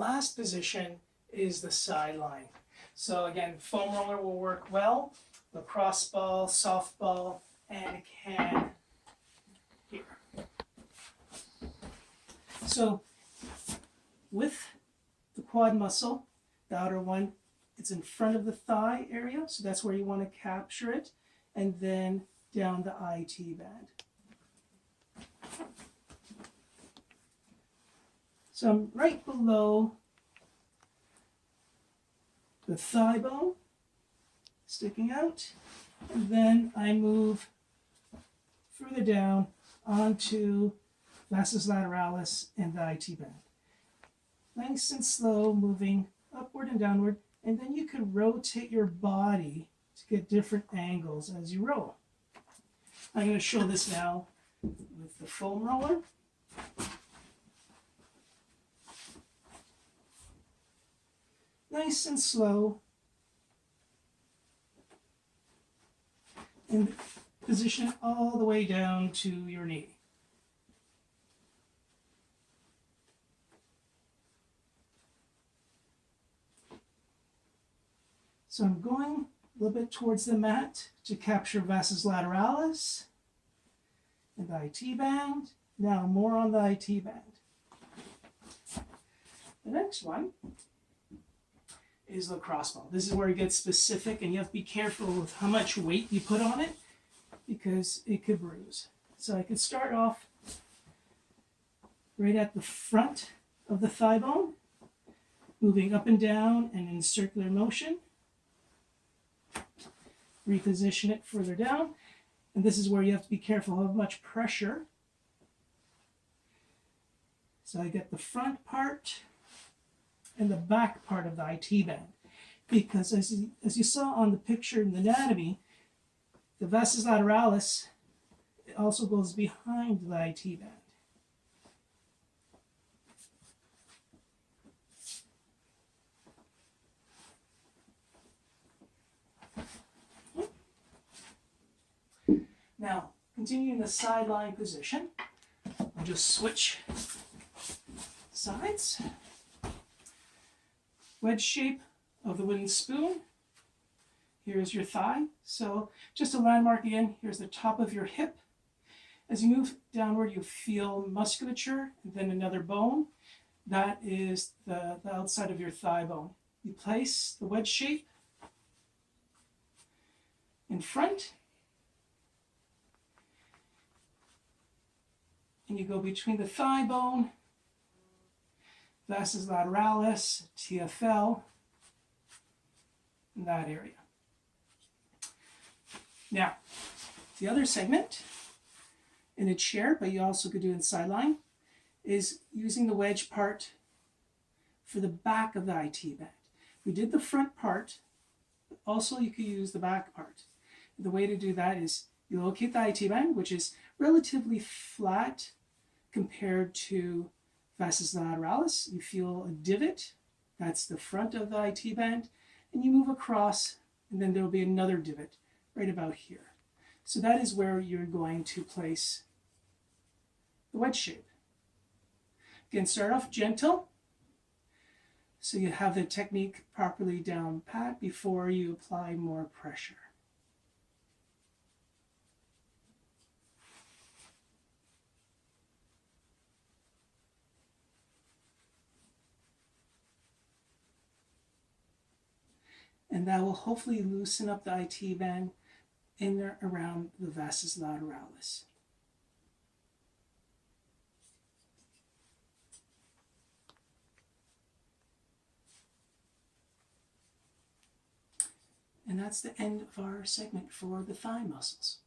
last position is the sideline. So again, foam roller will work well, lacrosse ball, softball, and a can here. So with the quad muscle, the outer one, it's in front of the thigh area, so that's where you want to capture it, and then down the IT band. So I'm right below the thigh bone, sticking out, and then I move further down onto vastus lateralis and the IT band. Nice and slow, moving upward and downward, and then you can rotate your body to get different angles as you roll. I'm going to show this now with the foam roller. Nice and slow, and position it all the way down to your knee. So I'm going a little bit towards the mat to capture vastus lateralis and the IT band. Now more on the IT band. The next one is lacrosse ball. This is where it gets specific, and you have to be careful with how much weight you put on it because it could bruise. So I could start off right at the front of the thigh bone, moving up and down and in circular motion. Reposition it further down, and this is where you have to be careful how much pressure. So I get the front part and the back part of the IT band, because as you saw on the picture in the anatomy, the vastus lateralis also goes behind the IT band. Now, continuing the sideline position, I'll just switch sides. Wedge shape of the wooden spoon. Here's your thigh. So just a landmark again, here's the top of your hip. As you move downward, you feel musculature, and then another bone. That is the outside of your thigh bone. You place the wedge shape in front, and you go between the thigh bone, vastus lateralis, TFL, in that area. Now, the other segment in a chair, but you also could do in sideline, is using the wedge part for the back of the IT band. We did the front part, but also you could use the back part. The way to do that is you locate the IT band, which is relatively flat compared to vastus lateralis. You feel a divot, that's the front of the IT band, and you move across, and then there will be another divot right about here. So that is where you're going to place the wedge shape. Again, start off gentle, so you have the technique properly down pat before you apply more pressure. And that will hopefully loosen up the IT band in or around the vastus lateralis. And that's the end of our segment for the thigh muscles.